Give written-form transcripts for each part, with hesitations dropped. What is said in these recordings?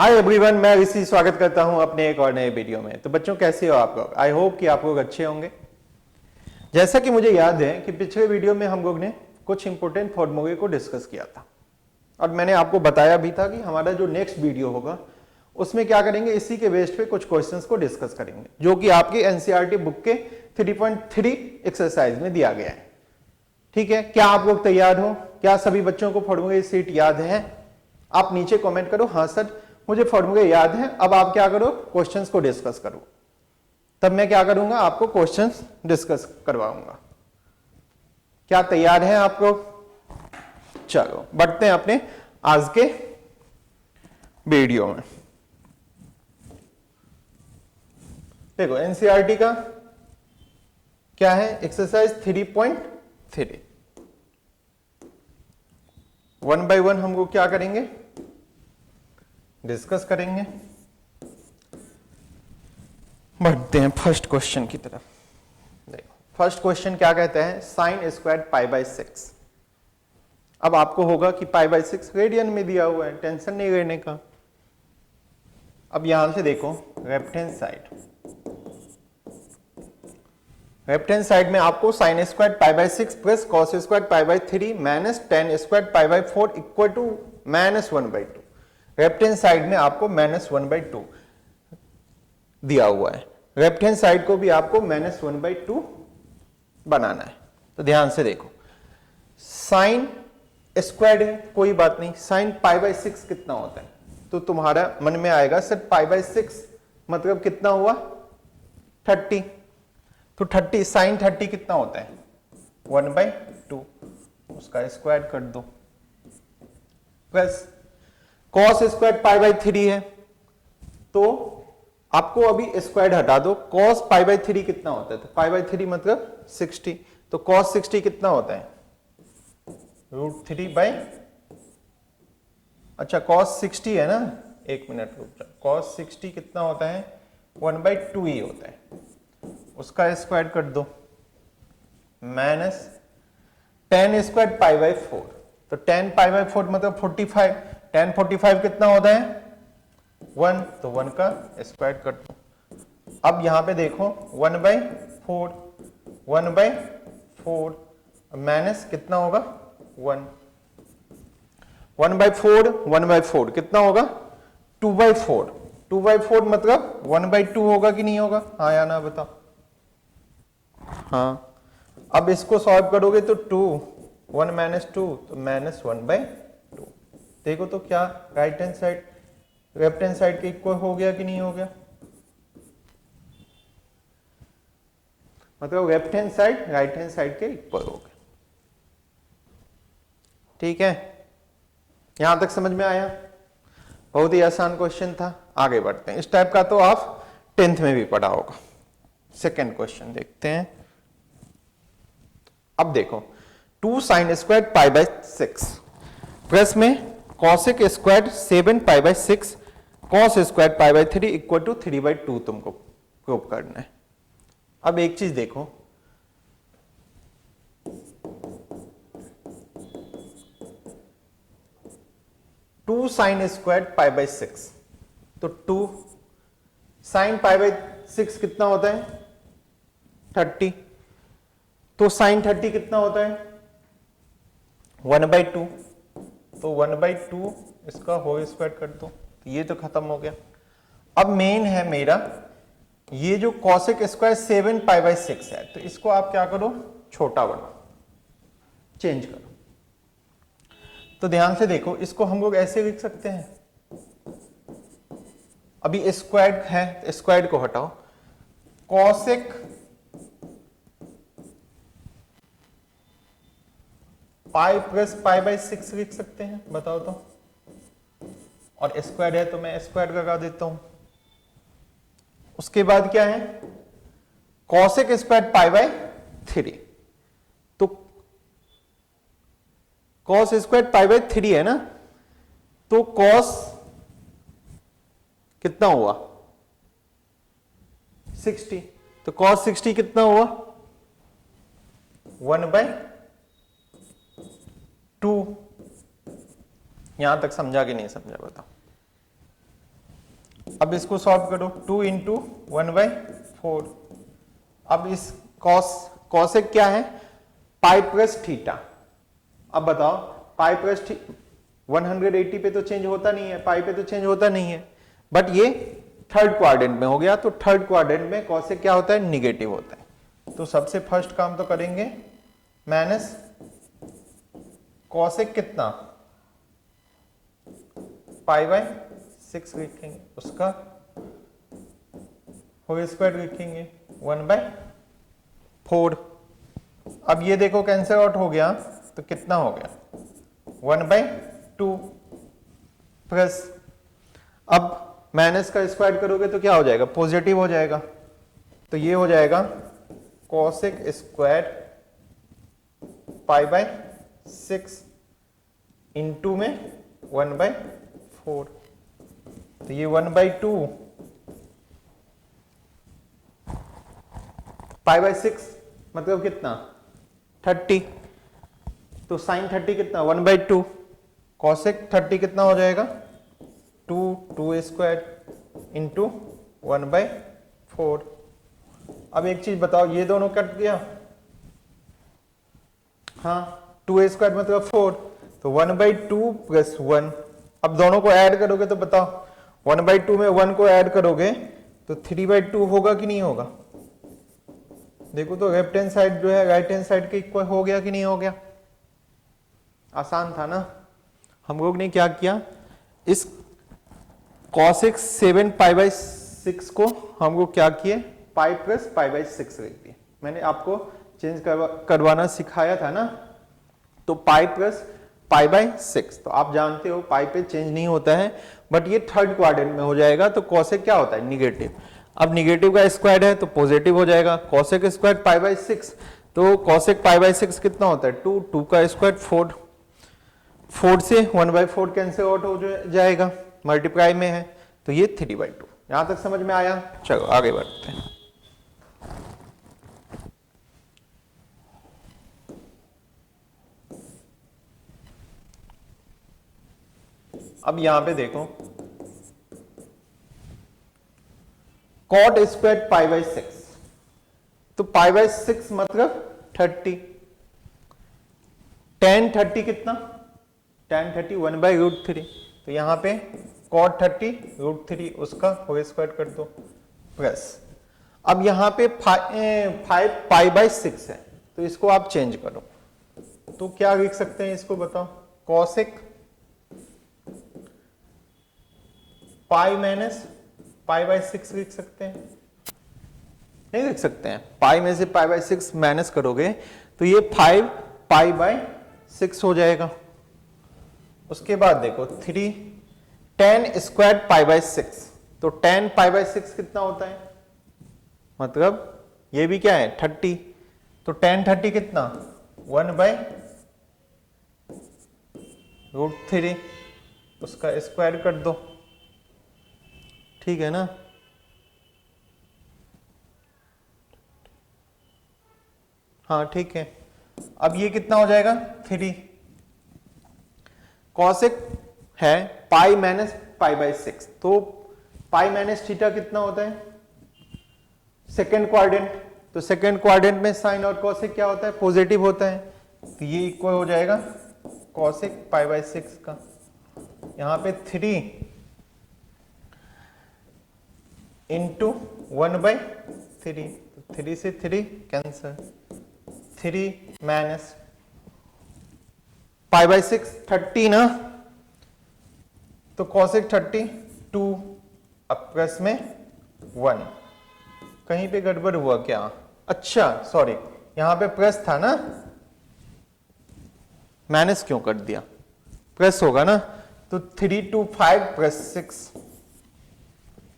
Hi everyone, मैं ऋषि स्वागत करता हूं अपने एक और नए वीडियो में। तो बच्चों कैसे हो आप लोग? आई होप कि आप लोग अच्छे होंगे। जैसा कि मुझे याद है कि पिछले वीडियो में हम लोग ने कुछ इंपॉर्टेंट फॉर्मूले को डिस्कस किया था और मैंने आपको बताया भी था कि हमारा जो नेक्स्ट वीडियो होगा उसमें क्या करेंगे, इसी के बेस पे कुछ क्वेश्चंस को डिस्कस करेंगे जो कि आपकी एनसीईआरटी बुक के 3.3 एक्सरसाइज में दिया गया है। ठीक है, क्या आप लोग तैयार हो? क्या सभी बच्चों को फॉर्मूले सीट याद है? आप नीचे कमेंट करो हाँ सर मुझे फॉर्मूले याद है। अब आप क्या करो, क्वेश्चंस को डिस्कस करो। तब मैं क्या करूंगा, आपको क्वेश्चंस डिस्कस करवाऊंगा। क्या तैयार हैं आप लोग? चलो बढ़ते हैं अपने आज के वीडियो में। देखो एनसीईआरटी का क्या है, एक्सरसाइज 3.3। वन बाय वन हम लोग क्या करेंगे, डिस्कस करेंगे। बढ़ते हैं फर्स्ट क्वेश्चन की तरफ। देखो फर्स्ट क्वेश्चन क्या कहता है, साइन स्क्वायर पाई बाय 6। अब आपको होगा कि पाई बाय 6 रेडियन में दिया हुआ है, टेंशन नहीं लेने का। अब यहां से देखो लेफ्ट हैंड साइड में आपको sine square pi by 6 plus cos square pi by 3 minus ten square pi by 4 equal to -1/2। Left hand side में आपको -1/2 दिया हुआ है, लेफ्ट हैंड साइड को भी आपको -1/2 बनाना है। तो ध्यान से देखो, साइन स्क्वायर्ड है कोई बात नहीं, साइन पाई बाय 6 कितना होता है? तो तुम्हारा मन में आएगा सर पाई बाय 6 मतलब कितना हुआ, 30। तो 30 साइन 30 कितना होता है, 1/2, उसका स्क्वायर कर दो। Plus cos square pi by 3 है, तो आपको अभी स्क्वायर हटा दो। कॉस पाई बाय 3 कितना होता है, तो पाई बाय 3 मतलब 60। तो कॉस 60 कितना होता है, √3 बाय, अच्छा कॉस 60 है ना, एक मिनट रुक जाओ, कॉस 60 कितना होता है, 1/2 ही होता है, उसका स्क्वायर कर दो। Minus ten square pi by 4, तो 10 पाई बाय 4 मतलब 45। 10 45 कितना होता है, 1, तो 1 का स्क्वायर कर दो। अब यहां पे देखो 1/4, 1/4 माइनस कितना होगा, 1, 1/4 कितना होगा, 2/4। 2/4 मतलब 1/2 होगा कि नहीं होगा, हाँ या ना बताओ। हाँ, अब इसको सॉल्व करोगे तो 2, 1 - 2 तो -1/2। देखो तो क्या right hand side left hand side के इक्वल हो गया कि नहीं हो गया, मतलब left hand side right hand side के इक्वल हो गया। ठीक है, यहां तक समझ में आया? बहुत ही आसान क्वेश्चन था। आगे बढ़ते हैं, इस टाइप का तो आप 10th में भी पढ़ा होगा। सेकेंड क्वेश्चन देखते हैं। अब देखो 2 sine square pi by 6 plus में cosec square 7 pi by 6 cos square pi by 3 equal to 3/2 तुमको प्रूव करना है। अब एक चीज देखो, two sine square pi by 6, तो 2 साइन पाई बाय 6 कितना होता है, 30। तो साइन 30 कितना होता है, 1/2। तो 1/2 इसका होल स्क्वायर कर दो, तो ये तो खत्म हो गया। अब मेन है मेरा ये जो कॉसेक स्क्वायर 7 पाई बाय 6 है, तो इसको आप क्या करो, छोटा बनाओ, चेंज करो। तो ध्यान से देखो, इसको हम लोग ऐसे लिख सकते हैं, अभी स्क्वायर है, स्क्वायर को हटाओ, cosec pi plus pi by 6 लिख सकते हैं, बताओ तो। और स्क्वायर है तो मैं स्क्वायर लगा देता हूं। उसके बाद क्या है, कॉसेक स्क्वायर पाई बाय 3, तो कॉस स्क्वायर पाई बाय 3 है ना, तो कॉस कितना हुआ, 60। तो कॉस 60 कितना हुआ, 1/2। यहां तक समझा कि नहीं समझा बताओ। अब इसको सॉल्व करो, 2 इंटू 1/4। अब इस कॉसेक क्या है, पाई प्लस थीटा। अब बताओ पाई प्लस 180 पे तो चेंज होता नहीं है, पाई पे तो चेंज होता नहीं है, बट ये थर्ड क्वाड्रेंट में हो गया, तो थर्ड क्वाड्रेंट में कॉसेक क्या होता है, निगेटिव होता है। तो सबसे फर्स्ट काम तो करेंगे माइनस कॉसेक कितना, π/6 लिखेंगे, उसका होल स्क्वायर लिखेंगे 1/4। अब ये देखो कैंसिल आउट हो गया, तो कितना हो गया 1/2 प्लस, अब माइनस का स्क्वायर करोगे तो क्या हो जाएगा, पॉजिटिव हो जाएगा, तो ये हो जाएगा कॉसेक स्क्वायर π/6 इंटू में 1/4, तो ये 1/2 π/6 मतलब कितना 30, तो साइन 30 कितना 1/2, कॉसेक 30 कितना हो जाएगा 2 स्क्वायर इंटू 1/4। अब एक चीज बताओ, ये दोनों कट गया, हाँ 2 स्क्वायर मतलब 4, तो 1/2 प्लस 1। अब दोनों को ऐड करोगे तो बताओ 1/2 में 1 को ऐड करोगे तो 3/2 होगा कि नहीं होगा, देखो तो लेफ्ट हैंड साइड जो है राइट हैंड साइड के इक्वल हो गया कि नहीं हो गया, आसान था ना। हम लोग ने क्या किया, इस कॉसेक 7 π/6 को हम लोग क्या किए, पाई प्लस π/6 लिख दिए। मैंने आपको चेंज करवाना सिखाया था ना, तो पाई प्लस π/6, तो आप जानते हो पाई पे चेंज नहीं होता है, बट ये थर्ड क्वाड्रेंट में हो जाएगा, तो कॉसेक क्या होता है निगेटिव। अब निगेटिव का स्क्वायर है तो पॉजिटिव हो जाएगा, कॉसेक स्क्वायर π/6, तो कॉसेक π/6 कितना होता है 2 का स्क्वायर 4 से 1/4 कैंसिल आउट हो जाएगा, मल्टीप्लाई में है, तो ये 3/2। यहां तक समझ में आया, चलो आगे बढ़ते हैं। अब यहां पे देखो कॉट स्क्वायर π/6, तो π/6 मतलब 30, tan 30 कितना, tan 30 1/√3, तो यहां पे cot 30 √3 उसका होल स्क्वायर कर दो प्लस, अब यहां पे 5 π/6 है, तो इसको आप चेंज करो, तो क्या लिख सकते हैं इसको बताओ, कॉसेक पाई माइनस π/6 लिख सकते हैं, नहीं लिख सकते हैं, पाई में से π/6 माइनस करोगे तो ये 5 π/6 हो जाएगा। उसके बाद देखो 3 tan स्क्वायर π/6, तो tan π/6 कितना होता है, मतलब ये भी क्या है 30, तो tan 30 कितना 1/√3, उसका स्क्वायर कर दो, ठीक है ना। हाँ ठीक है, अब ये कितना हो जाएगा 3, कॉसेक है पाई माइनस π/6, तो पाई माइनस थीटा कितना होता है सेकेंड क्वाड्रेंट, तो सेकेंड क्वाड्रेंट में साइन और कॉसेक क्या होता है पॉजिटिव होता है, तो ये इक्वल हो जाएगा कॉसेक π/6 का, यहां पे 3 इंटू 1/3, तो 3 से 3 कैंसर, 3 माइनस π/6 30 ना, तो कॉसेक 30 2, अब प्लस में 1, कहीं पे गड़बड़ हुआ क्या, अच्छा सॉरी यहां पे प्लस था ना, माइनस क्यों कर दिया, प्लस होगा ना, तो 3 2 5 प्लस 6,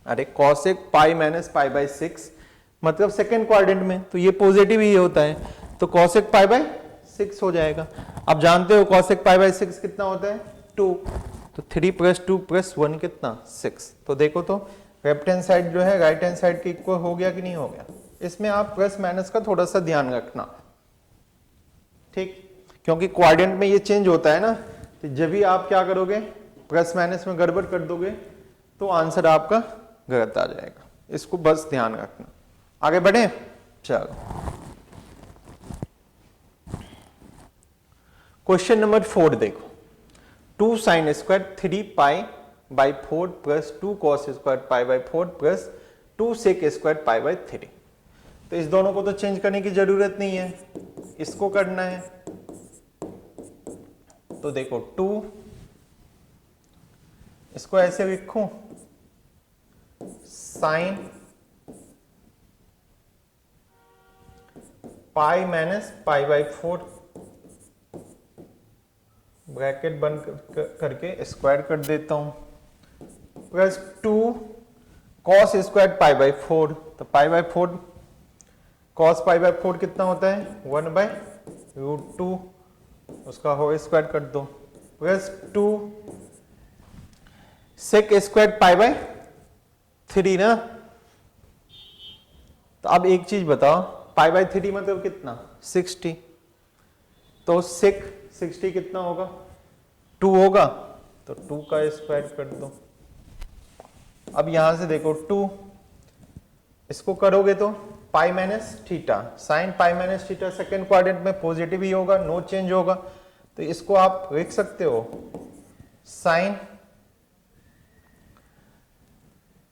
अरे कॉसेक पाई माइनस π/6 मतलब सेकेंड क्वाड्रेंट में, तो ये पॉजिटिव ही होता है, तो कॉसेक π/6 हो जाएगा। अब जानते हो कॉसेक π/6 कितना होता है 2, तो 3 + 2 + 1 कितना 6, तो देखो तो लेफ्ट हैंड साइड जो है राइट हैंड साइड के इक्वल हो गया कि नहीं हो गया। इसमें आप प्लस माइनस का थोड़ा सा ध्यान रखना, ठीक, क्योंकि क्वाड्रेंट में ये चेंज होता है ना, तो जब भी आप क्या करोगे प्लस माइनस में गड़बड़ कर दोगे तो आंसर आपका गलत आ जाएगा, इसको बस ध्यान रखना। आगे बढ़े, चलो क्वेश्चन नंबर 4 देखो, 2 sine square 3 pi by 4 plus 2 cos square pi by 4 plus 2 sec square pi by 3। तो इस दोनों को तो चेंज करने की जरूरत नहीं है, इसको करना है। तो देखो 2, इसको ऐसे लिखूं, sine pi minus pi by 4 bracket बंद करके स्क्वायर कर देता हूं, plus 2 cos square pi by 4। तो पाई बाई 4 कॉस पाई बाई 4 कितना होता है 1 बाई रूट 2, उसका होल स्क्वायर कर दो, plus 2 sec square pi by 3 ना। तो अब एक चीज बताओ, पाई बाई 3 मतलब कितना 60, तो सेक 60 कितना होगा 2 होगा, तो 2 का स्क्वायर कर दो। अब यहां से देखो 2, इसको करोगे तो pi minus theta, sine pi minus theta second quadrant में पॉजिटिव ही होगा, नो चेंज होगा। तो इसको आप लिख सकते हो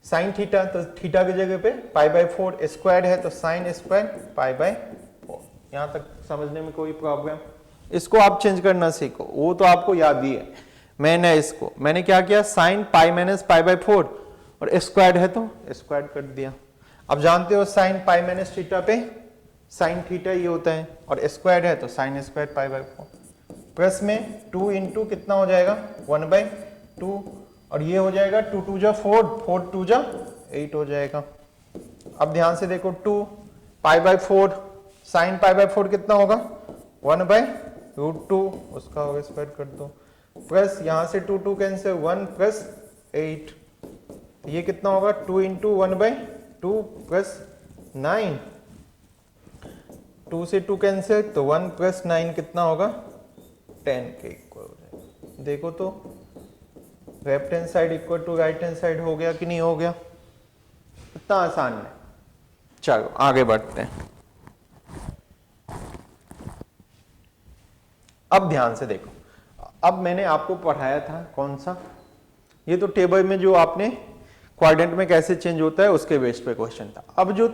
साइन थीटा, तो थीटा की जगह पे पाई बाई 4 स्क्वायर है, तो साइन स्क्वायर पाई बाई 4। यहां तक समझने में कोई प्रॉब्लम? इसको आप चेंज करना सीखो, वो तो आपको याद ही है। मैंने क्या किया, sine pi minus pi by 4 और स्क्वायर है तो स्क्वायर कर दिया। अब जानते हो साइन पाई माइनस थीटा पे साइन थीटा ये होता है, और स्क्वायर है तो sign square pi by 4। Plus में 2 इंटू कितना हो जाएगा 1 बाई 2, और ये हो जाएगा 2 2 जा 4, 4 2 जा 8 हो जाएगा। अब ध्यान से देखो 2 पाई बाई 4, साइन पाई बाई 4 कितना होगा 1 बाई रूट 2, उसका होल स्क्वायर कर दो, प्लस यहां से 2 2 कैंसिल 1 प्लस 8, ये कितना होगा 2 इंटू 1 बाई 2 प्लस 9, 2 से 2 कैंसिल तो 1 प्लस 9 कितना होगा 10 के इक्वल हो जाएगा। देखो तो left hand side equal to right hand side हो गया कि नहीं हो गया? इतना आसान है। चलो आगे बढ़ते हैं। अब ध्यान से देखो, अब मैंने आपको पढ़ाया था कौन सा, ये तो टेबल में जो आपने क्वाड्रेंट में कैसे चेंज होता है उसके बेस पे क्वेश्चन था। अब जो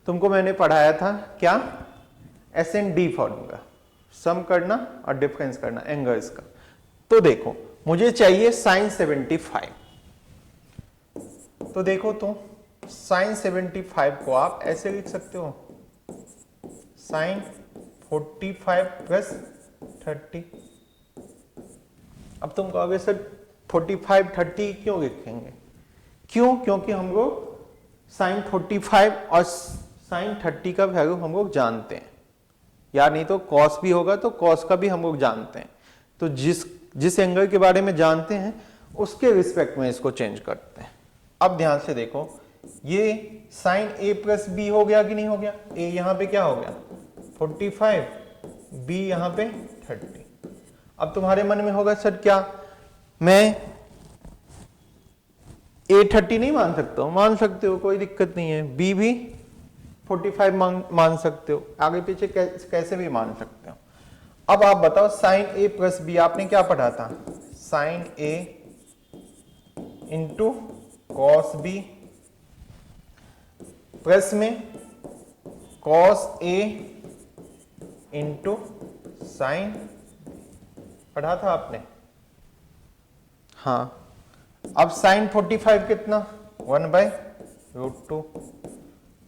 तुमको मैंने पढ़ाया था क्या, एस एंड डी फॉर्मूला, सम करना और डिफरेंस करना एंगल्स का। तो देखो मुझे चाहिए साइन 75, तो देखो तो साइन 75 को आप ऐसे लिख सकते हो, साइन 45 प्लस 30। अब तुम कहोगे सर 45 30 क्यों लिखेंगे? क्यों? क्योंकि हम लोग साइन 45 और साइन 30 का वैल्यू हम लोग जानते हैं, या नहीं तो कॉस भी होगा तो कॉस का भी हम लोग जानते हैं। तो जिस एंगल के बारे में जानते हैं उसके रिस्पेक्ट में इसको चेंज करते हैं। अब ध्यान से देखो, ये साइन ए प्लस बी हो गया कि नहीं हो गया? ए यहां पे क्या हो गया 45, बी यहां पे 30। अब तुम्हारे मन में होगा सर क्या मैं ए 30 नहीं मान सकता हूं? मान सकते हो, कोई दिक्कत नहीं है। बी भी 45 मान सकते हो, आगे पीछे कैसे भी मान सकते हो। अब आप बताओ साइन ए प्लस बी आपने क्या पढ़ा था, साइन ए इंटू कॉस बी प्लस में कॉस ए इंटू साइन, पढ़ा था आपने? हाँ। अब साइन 45 कितना 1 बाई रूट 2,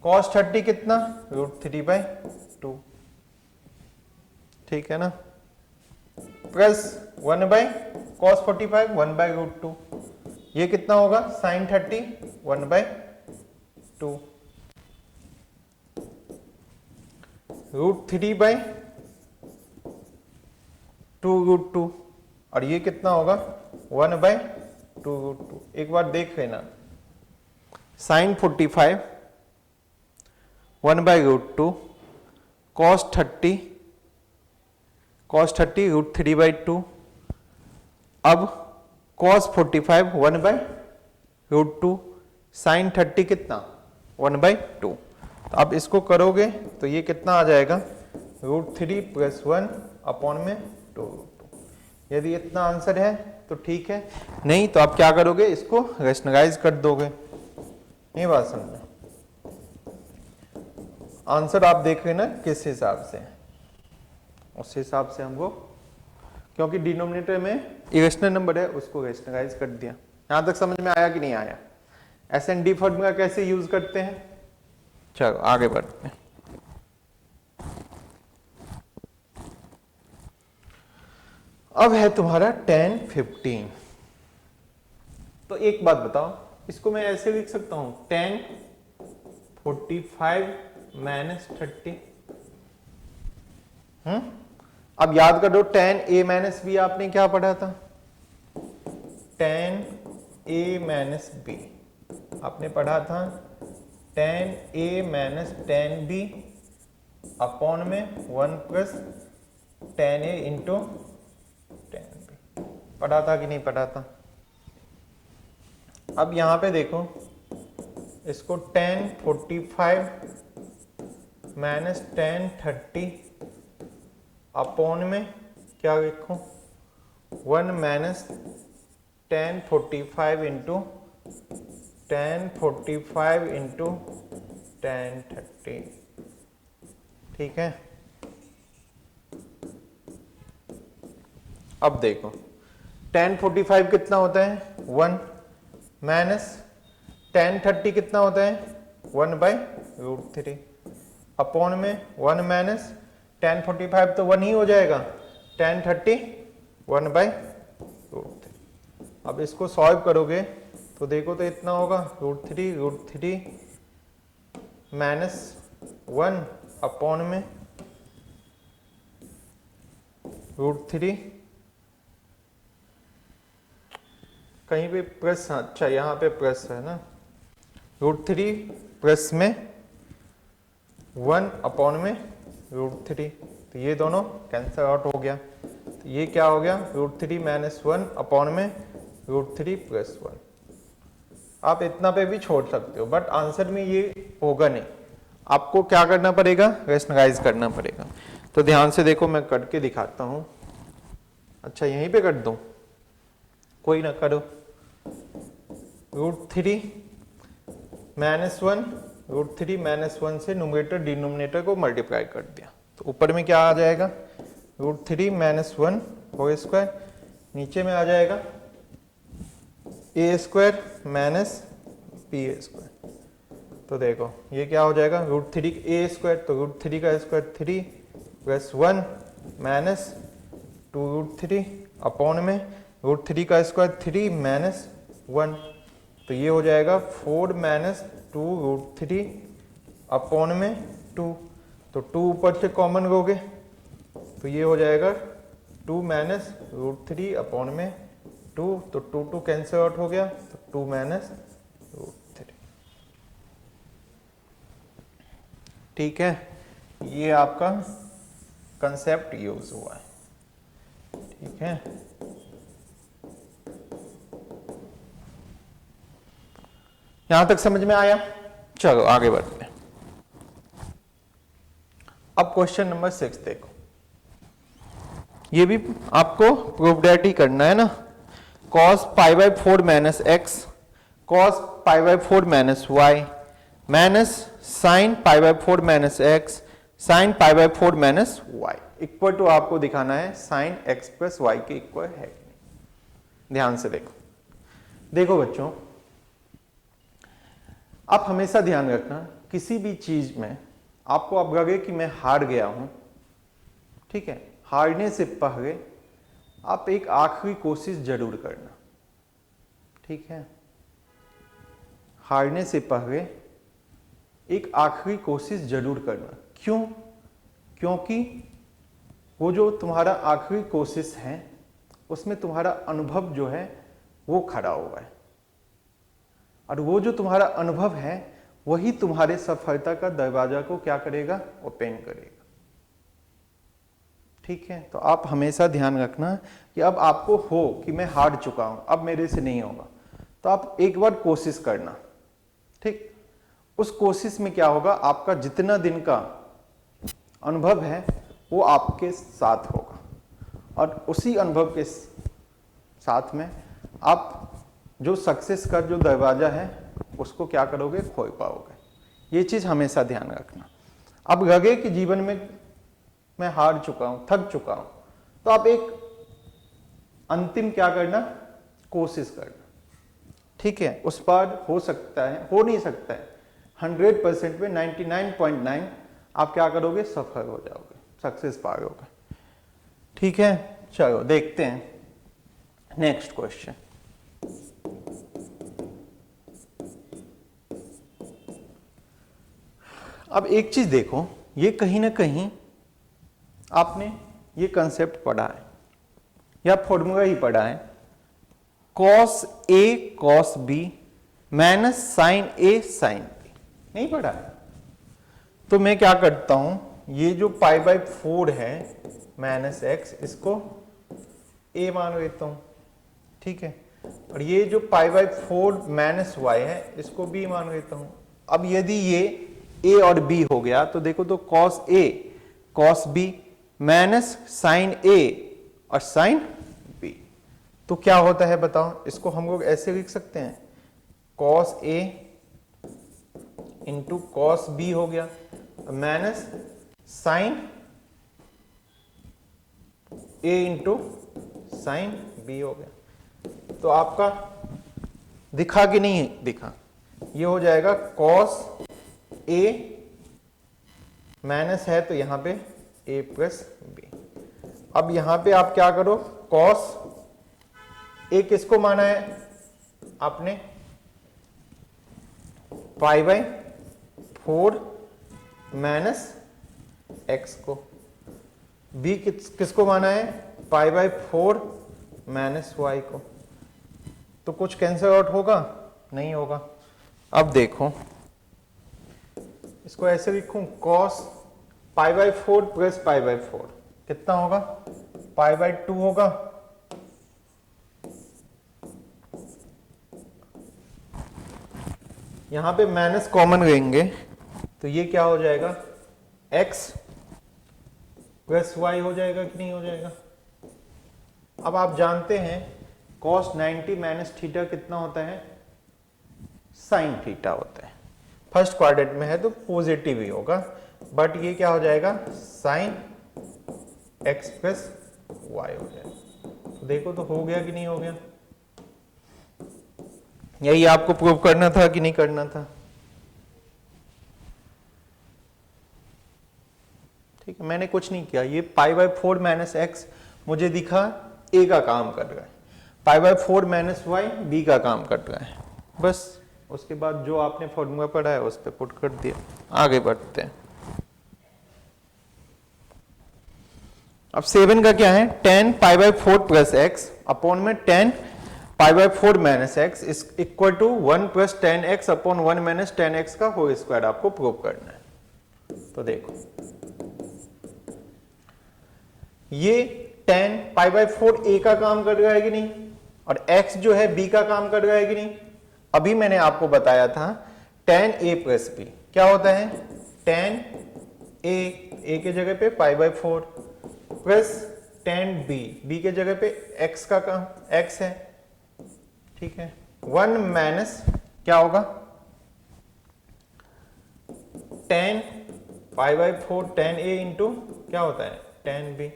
कॉस 30 कितना रूट 3 बाई 2, ठीक है ना, plus 1 by cos 45 1 by root 2, ये कितना होगा sine 30 1 by 2, root 3 by 2 root 2, और ये कितना होगा 1 बाई 2 रूट 2। एक बार देख लेना, sine 45 1 by root 2, cos 30 root 3 by 2, अब कॉस 45 1 बाई रूट 2, साइन 30 कितना 1/2। तो अब इसको करोगे तो ये कितना आ जाएगा √3 + 1 अपॉन में 2√2। यदि इतना आंसर है तो ठीक है, नहीं तो आप क्या करोगे, इसको रैशनलाइज कर दोगे। ये बात समझो। आंसर आप देख रहे ना किस हिसाब से, उस हिसाब से हमको, क्योंकि डिनोमिनेटर में इरेशनल नंबर है उसको रैशनलाइज कर दिया। यहां तक समझ में आया कि नहीं आया? SND फॉर्मूला कैसे यूज करते हैं, चलो आगे बढ़ते हैं। अब है तुम्हारा 10 15। तो एक बात बताओ, इसको मैं ऐसे लिख सकता हूं 10 45 - 30। अब याद करो 10a - b आपने क्या पढ़ा था, 10a - b आपने पढ़ा था 10a - 10b अपॉन में 1 + 10a × 10b। पढ़ा था कि नहीं पढ़ा था? अब यहां पे देखो, इसको 10 45 - 10 30 अपॉन में क्या लिखूं, 1 - 10 45 × 10 45 × 10 30। ठीक है। अब देखो 10 45 कितना होता है 1 माइनस 10 30 कितना होता है 1/√3 अपॉन में 1 माइनस 10 45 तो 1 ही हो जाएगा, 10 30 1/√3। अब इसको सॉल्व करोगे तो देखो तो इतना होगा √3 माइनस 1 अपॉन में √3, कहीं पे प्लस, अच्छा यहाँ पे प्लस है ना, √3 प्लस में 1 अपॉन में √3, तो ये दोनों कैंसिल आउट हो गया। तो ये क्या हो गया √3 - 1 अपॉन में √3 + 1। आप इतना पे भी छोड़ सकते हो, बट आंसर में ये होगा नहीं, आपको क्या करना पड़ेगा, रैशनलाइज करना पड़ेगा। तो ध्यान से देखो, मैं करके दिखाता हूं। अच्छा यहीं पे कर दूं, कोई ना करो, √3 - 1, √3 - 1 से न्यूमरेटर डिनोमिनेटर को मल्टीप्लाई कर दिया, तो ऊपर में क्या आ जाएगा √3 - 1 होल स्क्वायर, नीचे में आ जाएगा a² - b²। तो देखो ये क्या हो जाएगा √3 a², तो √3 का स्क्वायर 3 + 1 माइनस 2√3 अपॉन में √3 का स्क्वायर 3 - 1, तो ये हो जाएगा 4 - 2√3 अपॉन में 2, तो 2 ऊपर से कॉमन लोगे तो ये हो जाएगा 2 - √3 अपॉन में 2, तो 2 कैंसिल आउट हो गया, तो 2 - √3। ठीक है, ये आपका कंसेप्ट यूज हुआ है। ठीक है, यहां तक समझ में आया? चलो आगे बढ़ते हैं। अब क्वेश्चन नंबर 6 देखो, ये भी आपको प्रूफ करना है ना। cos π/4 - x cos π/4 - y minus sin π/4 - x sin π/4 - y equal to आपको दिखाना है sin x + y के इक्वल है कि नहीं। ध्यान से देखो, देखो बच्चों, आप हमेशा ध्यान रखना, किसी भी चीज में आपको अब लगे कि मैं हार गया हूं, ठीक है, हारने से पहले आप एक आखिरी कोशिश जरूर करना। ठीक है, हारने से पहले एक आखिरी कोशिश जरूर करना। क्यों? क्योंकि वो जो तुम्हारा आखिरी कोशिश है उसमें तुम्हारा अनुभव जो है वो खड़ा हुआ है, और वो जो तुम्हारा अनुभव है वही तुम्हारे सफलता का दरवाजा को क्या करेगा, ओपन करेगा। ठीक है, तो आप हमेशा ध्यान रखना कि अब आपको हो कि मैं हार चुका हूं, अब मेरे से नहीं होगा, तो आप एक बार कोशिश करना। ठीक, उस कोशिश में क्या होगा, आपका जितना दिन का अनुभव है वो आपके साथ होगा, और उसी अनुभव के साथ में आप जो सक्सेस का जो दरवाजा है उसको क्या करोगे, खोल पाओगे। ये चीज हमेशा ध्यान रखना। अब लगे कि जीवन में मैं हार चुका हूं, थक चुका हूं, तो आप एक अंतिम क्या करना, कोशिश करना। ठीक है, उस पर हो सकता है, हो नहीं सकता है, 100% में 99.9 आप क्या करोगे, सफल हो जाओगे, सक्सेस पाओगे। ठीक है, चलो देखते हैं नेक्स्ट क्वेश्चन। अब एक चीज देखो, ये कहीं ना कहीं आपने ये कंसेप्ट पढ़ा है या फॉर्मूला ही पढ़ा है, cos A cos B minus sign A sine B, नहीं पढ़ा है? तो मैं क्या करता हूं, ये जो पाई बाई 4 है माइनस एक्स, इसको ए मान लेता हूं। ठीक है, और ये जो पाई बाई 4 माइनस वाई है इसको बी मान लेता हूं। अब यदि ये ए और बी हो गया तो देखो, तो cos A cos B minus sign ए और साइन बी, तो क्या होता है बताओ? इसको हम लोग ऐसे लिख सकते हैं, cos A into cos B हो गया माइनस साइन ए इंटू साइन बी हो गया। तो आपका दिखा कि नहीं दिखा? ये हो जाएगा कॉस ए माइनस है तो यहां पे ए प्लस बी। अब यहां पे आप क्या करो, कॉस ए किसको माना है आपने, पाई बाई 4 माइनस एक्स को। बी किसको माना है, पाई बाई 4 माइनस वाई को। तो कुछ कैंसिल आउट होगा? नहीं होगा। अब देखो, इसको ऐसे लिखूं, cos pi by 4 plus pi by 4 कितना होगा, पाई बाई 2 होगा। यहां पे माइनस कॉमन लेंगे तो ये क्या हो जाएगा, x प्लस वाई हो जाएगा कि नहीं हो जाएगा? अब आप जानते हैं cos 90 माइनस थीटा कितना होता है, साइन थीटा होता है। फर्स्ट क्वाड्रेंट में है तो पॉजिटिव ही होगा, बट ये क्या हो जाएगा, साइन x प्लस वाई हो जाएगा। तो देखो तो हो गया कि नहीं हो गया? यही आपको प्रूव करना था कि नहीं करना था? ठीक है, मैंने कुछ नहीं किया। ये पाई बाई 4 माइनस एक्स मुझे दिखा ए का काम कर रहा है, pi by 4 minus y b का काम कर रहा है। बस उसके बाद जो आपने फॉर्मूला पढ़ा है उस पर पुट कर दिया। आगे बढ़ते हैं। अब 7 का क्या है, 10 pi by 4 plus x upon में 10 pi by 4 minus x is equal to 1 plus 10 x upon 1 minus 10 x का होल स्क्वायर आपको प्रूव करना है। तो देखो, ये 10 पाई बाई 4 ए का काम कर रहा है कि नहीं, और x जो है b का काम कर रहा है कि नहीं? अभी मैंने आपको बताया था tan a प्लस b क्या होता है, tan a के जगह पे पाई बाई 4 प्लस tan b के जगह पे x का काम x है। ठीक है, 1 माइनस क्या होगा, tan pi by 4 tan a into क्या होता है, tan b।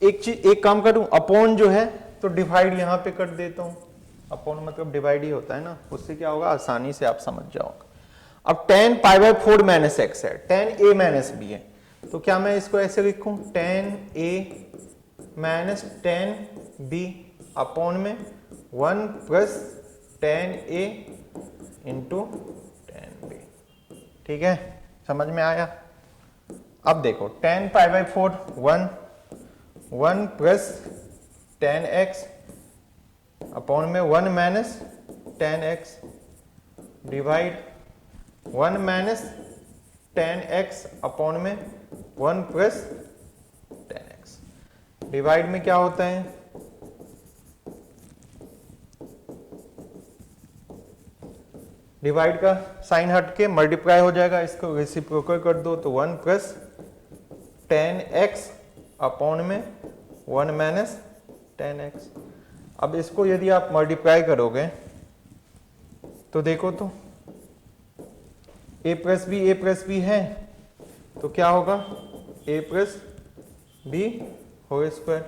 एक काम करूं, अपॉन जो है तो डिवाइड यहां पे कर देता हूं। अपॉन मतलब डिवाइड ही होता है ना, उससे क्या होगा, आसानी से आप समझ जाओगे। अब tan pi by 4 minus x है, tan a माइनस बी है, तो क्या मैं इसको ऐसे लिखूं, tan a minus tan b upon में 1 plus tan a into tan b। ठीक है, समझ में आया? अब देखो, tan pi by 4 1 plus tan x upon में 1 minus tan x divide 1 minus tan x upon में 1 प्लस tan x। डिवाइड में क्या होता है, डिवाइड का साइन हट के मल्टीप्लाई हो जाएगा, इसको रेसिप्रोकल कर दो तो 1 प्लस 10x अपॉन में 1 माइनस 10x। अब इसको यदि आप मल्टीप्लाई करोगे तो देखो तो a प्लस बी है तो क्या होगा a plus b whole square,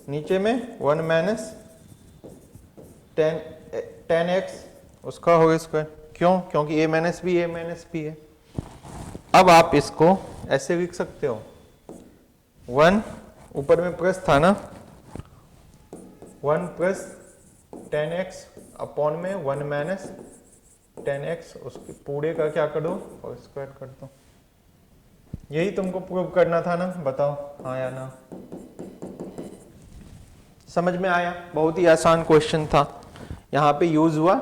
नीचे में 1 माइनस 10x उसका होल स्क्वायर। क्यों? क्योंकि a माइनस बी है। अब आप इसको ऐसे लिख सकते हो, 1 ऊपर में प्लस था ना, 1 प्लस 10x अपॉन में 1 माइनस 10x, उसके पूरे का क्या कर दो और स्क्वायर कर दो। यही तुमको प्रूव करना था ना, बताओ हाँ या ना। समझ में आया? बहुत ही आसान क्वेश्चन था। यहाँ पे यूज हुआ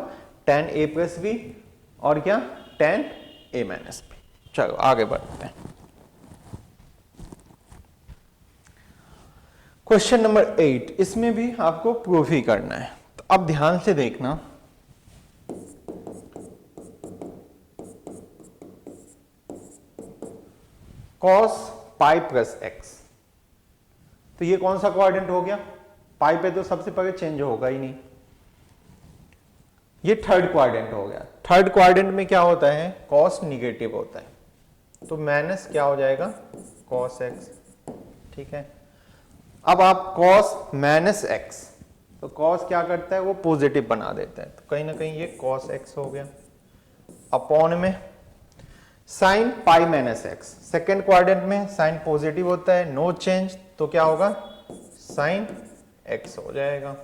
tan a प्लस बी और क्या tan a माइनस बी। चलो आगे बढ़ते हैं। क्वेश्चन नंबर 8, इसमें भी आपको प्रूफ ही करना है, तो अब ध्यान से देखना। cos पाई प्लस एक्स, तो ये कौन सा क्वाड्रेंट हो गया? पाई पे तो सबसे पहले चेंज होगा ही नहीं, ये थर्ड क्वाड्रेंट हो गया। थर्ड क्वाड्रेंट में क्या होता है? cos निगेटिव होता है, तो माइनस क्या हो जाएगा cos x। ठीक है, अब आप cos माइनस एक्स, तो cos क्या करता है? वो पॉजिटिव बना देता है, तो कहीं ना कहीं ये cos x हो गया, अपॉन में sine pi minus x. Second quadrant में साइन पॉजिटिव होता है, नो चेंज, तो क्या होगा साइन x हो जाएगा।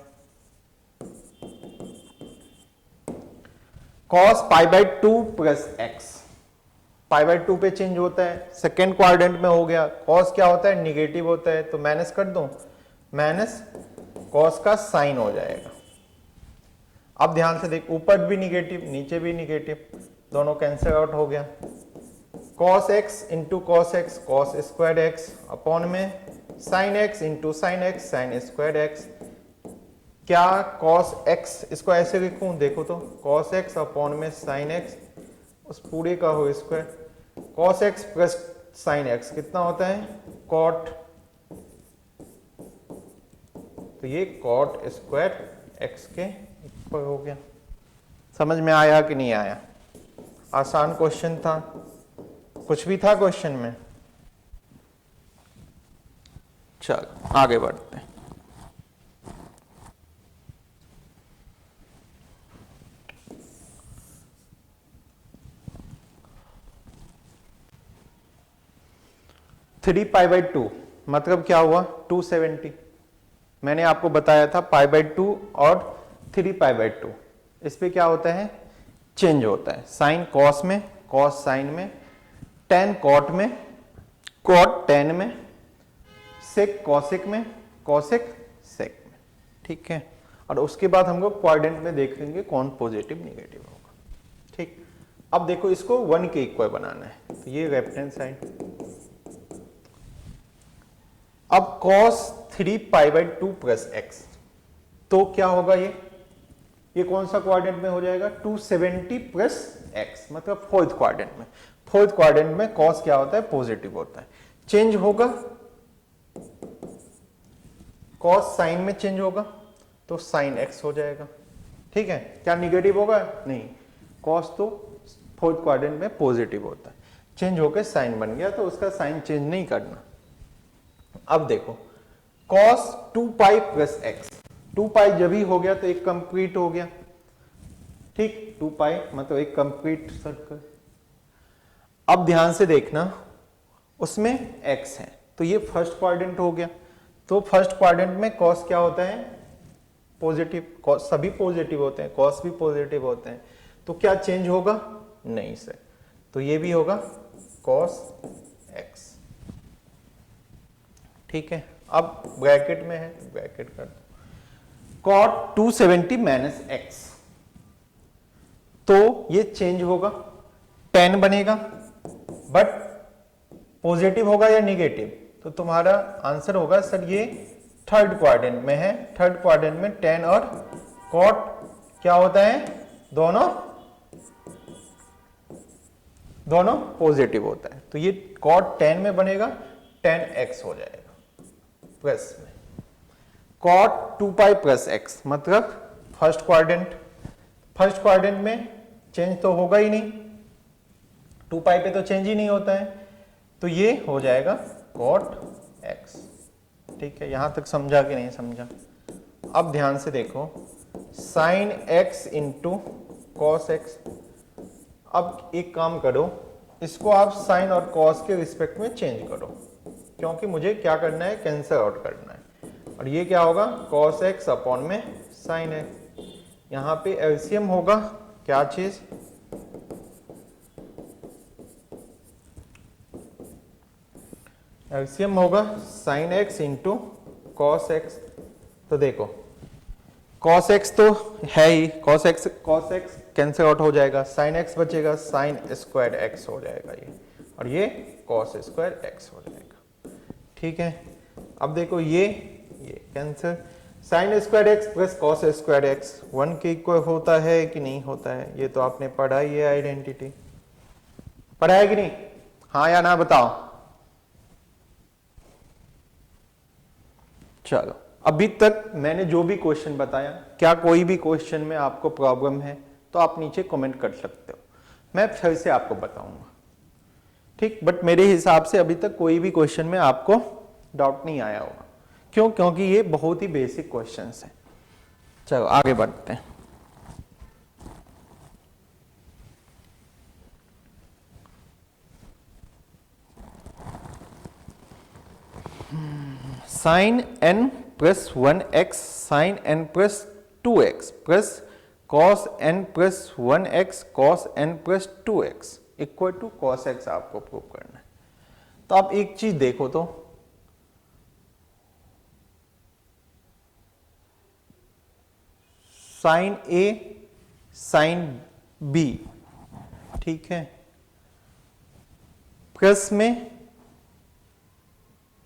cos pi by 2 plus x, pi by 2 पे चेंज होता है, सेकेंड क्वाड्रेंट में हो गया। cos क्या होता है? निगेटिव होता है, तो माइनस कर दो, माइनस cos का साइन हो जाएगा। अब ध्यान से देख, ऊपर भी निगेटिव नीचे भी निगेटिव, दोनों कैंसिल आउट हो गया। cos x into cos x cos square x upon में sin x into sine x sine square x। क्या cos x, इसको ऐसे लिखूं, देखो तो cos x अपॉन में sin x उस पूरे का हो square. cos x plus sin x कितना होता है? cot, तो ये cot स्क्वायर x के ऊपर हो गया। समझ में आया कि नहीं आया? आसान क्वेश्चन था, कुछ भी था क्वेश्चन में? चल आगे बढ़ते हैं। थ्री पाई बाई 2 मतलब क्या हुआ? 270। मैंने आपको बताया था पाई बाई 2 और 3 पाई बाई 2, इस पे क्या होता है? चेंज होता है। साइन कॉस में, कॉस साइन में, टेन कॉट में, कॉट टेन में, सेक कॉसिक में, कॉसिक सेक में। ठीक है, और उसके बाद हम लोग क्वाड्रेंट में देखेंगे कौन पॉजिटिव निगेटिव होगा। ठीक, अब देखो इसको 1 के इक्वल बनाना है, तो ये लेफ्ट हैंड साइड। अब cos 3 pi by 2 plus x, तो क्या होगा? ये कौन सा क्वाड्रेंट में हो जाएगा? 270 प्लस एक्स, मतलब फोर्थ क्वाड्रेंट में। फोर्थ क्वाड्रेंट में cos क्या होता है? पॉजिटिव होता है। चेंज होगा, cos साइन में चेंज होगा तो साइन x हो जाएगा। ठीक है, क्या निगेटिव होगा? नहीं, cos तो फोर्थ क्वाड्रेंट में पॉजिटिव होता है, चेंज होकर साइन बन गया, तो उसका साइन चेंज नहीं करना। अब देखो cos 2 पाई प्लस एक्स, 2 पाई जब ही हो गया तो एक कंप्लीट हो गया। ठीक, 2 पाई मतलब एक कंप्लीट सर्कल। अब ध्यान से देखना, उसमें x है, तो ये फर्स्ट क्वाड्रेंट हो गया। तो फर्स्ट क्वाड्रेंट में cos क्या होता है? पॉजिटिव। cos सभी पॉजिटिव होते हैं, cos भी पॉजिटिव होते हैं, तो क्या चेंज होगा? नहीं सर, तो ये भी होगा cos x। ठीक है, अब ब्रैकेट में है, ब्रैकेट कर दो। cot 270 माइनस एक्स, तो ये चेंज होगा, 10 बनेगा, बट पॉजिटिव होगा या निगेटिव? तो तुम्हारा आंसर होगा सर ये थर्ड क्वाड्रेंट में है। थर्ड क्वाड्रेंट में 10 और cot क्या होता है? दोनों दोनों पॉजिटिव होता है, तो ये cot 10 में बनेगा 10x हो जाएगा प्लस में cot 2 पाई प्लस x, मतलब फर्स्ट क्वाड्रेंट में चेंज तो होगा ही नहीं, 2 पाई पे तो चेंज ही नहीं होता है, तो ये हो जाएगा cot x। ठीक है, यहां तक समझा कि नहीं समझा? अब ध्यान से देखो, sine x into cos x. अब एक काम करो, इसको आप साइन और कॉस के रिस्पेक्ट में चेंज करो, क्योंकि मुझे क्या करना है, कैंसिल आउट करना है। और ये क्या होगा, कॉस एक्स अपॉन में साइन एक्स। यहां पे एलसीएम होगा क्या चीज, एलसीएम होगा sine x into cos x. तो देखो cos x तो है ही, cos x कैंसिल आउट हो जाएगा, sin x बचेगा, sin स्क्वायर x हो जाएगा ये, और ये cos स्क्वायर x हो जाएगा। ठीक है, अब देखो ये cancel, sin square x plus cos square x 1 के इक्वल होता है कि नहीं होता है? ये तो आपने पढ़ा ही है, आइडेंटिटी पढ़ा है कि नहीं? हाँ या ना बताओ। चलो, अभी तक मैंने जो भी क्वेश्चन बताया, क्या कोई भी क्वेश्चन में आपको प्रॉब्लम है तो आप नीचे कमेंट कर सकते हो, मैं फिर से आपको बताऊंगा। ठीक, बट मेरे हिसाब से अभी तक कोई भी क्वेश्चन में आपको डाउट नहीं आया होगा। क्यों? क्योंकि ये बहुत ही बेसिक क्वेश्चंस हैं। चलो आगे बढ़ते हैं। Sine n plus 1x sine n plus 2x प्लस cos n plus 1x cos n plus 2x equal to cos x आपको प्रूव करना है। तो आप एक चीज देखो, तो साइन a साइन b, ठीक है, प्लस में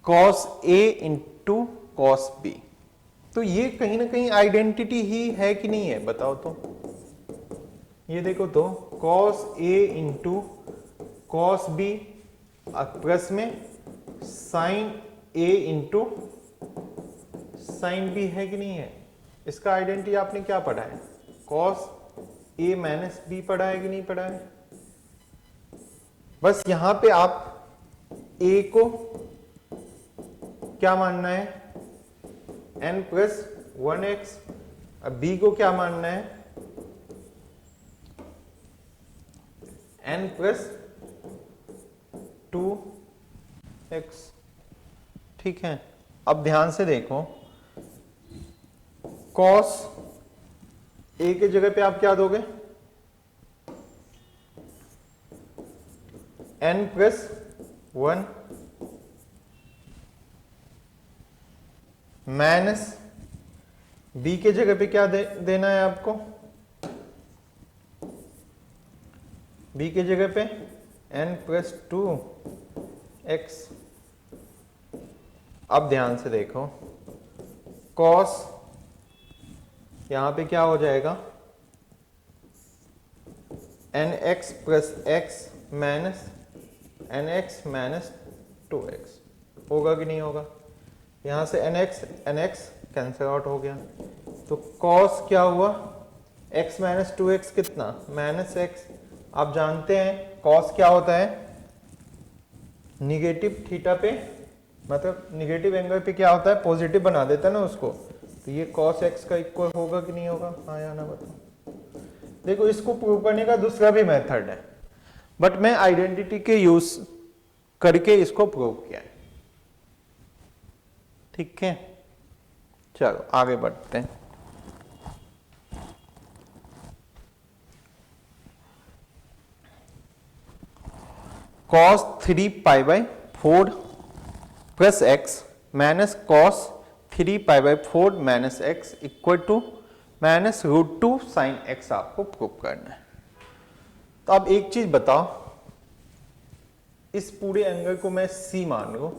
cos a into cos b, तो ये कहीं ना कहीं आइडेंटिटी ही है कि नहीं है, बताओ तो। ये देखो तो cos a into cos b plus में sine a into sine b है कि नहीं है? इसका आइडेंटिटी आपने क्या पढ़ा है, कॉस a माइनस b पढ़ा है कि नहीं पढ़ा है? बस यहां पे आप a को क्या मानना है, n प्लस 1x, अब b को क्या मानना है, n प्लस 2x। ठीक है, अब ध्यान से देखो, cos a के जगह पे आप क्या दोगे, n प्लस 1 माइनस b के जगह पे क्या देना है आपको, b के जगह पे n प्लस 2x। अब ध्यान से देखो, cos यहां पे क्या हो जाएगा, nx plus x minus nx minus 2x होगा कि नहीं होगा? यहां से nx कैंसिल आउट हो गया, तो cos क्या हुआ, x माइनस 2x कितना, माइनस x। आप जानते हैं cos क्या होता है, निगेटिव थीटा पे, मतलब निगेटिव एंगल पे क्या होता है, पॉजिटिव बना देता है ना उसको, तो ये cos x का इक्वल होगा कि नहीं होगा? हाँ या ना बताओ। देखो, इसको प्रूव करने का दूसरा भी मेथड है, बट मैं आइडेंटिटी के यूज करके इसको प्रूव किया है। ठीक है, चलो आगे बढ़ते हैं। cos 3 pi by 4 plus x minus cos 3 pi by 4 minus x equal to minus √2 sine x आपको प्रूव करना है। तो अब एक चीज बताओ, इस पूरे एंगल को मैं C मान लूं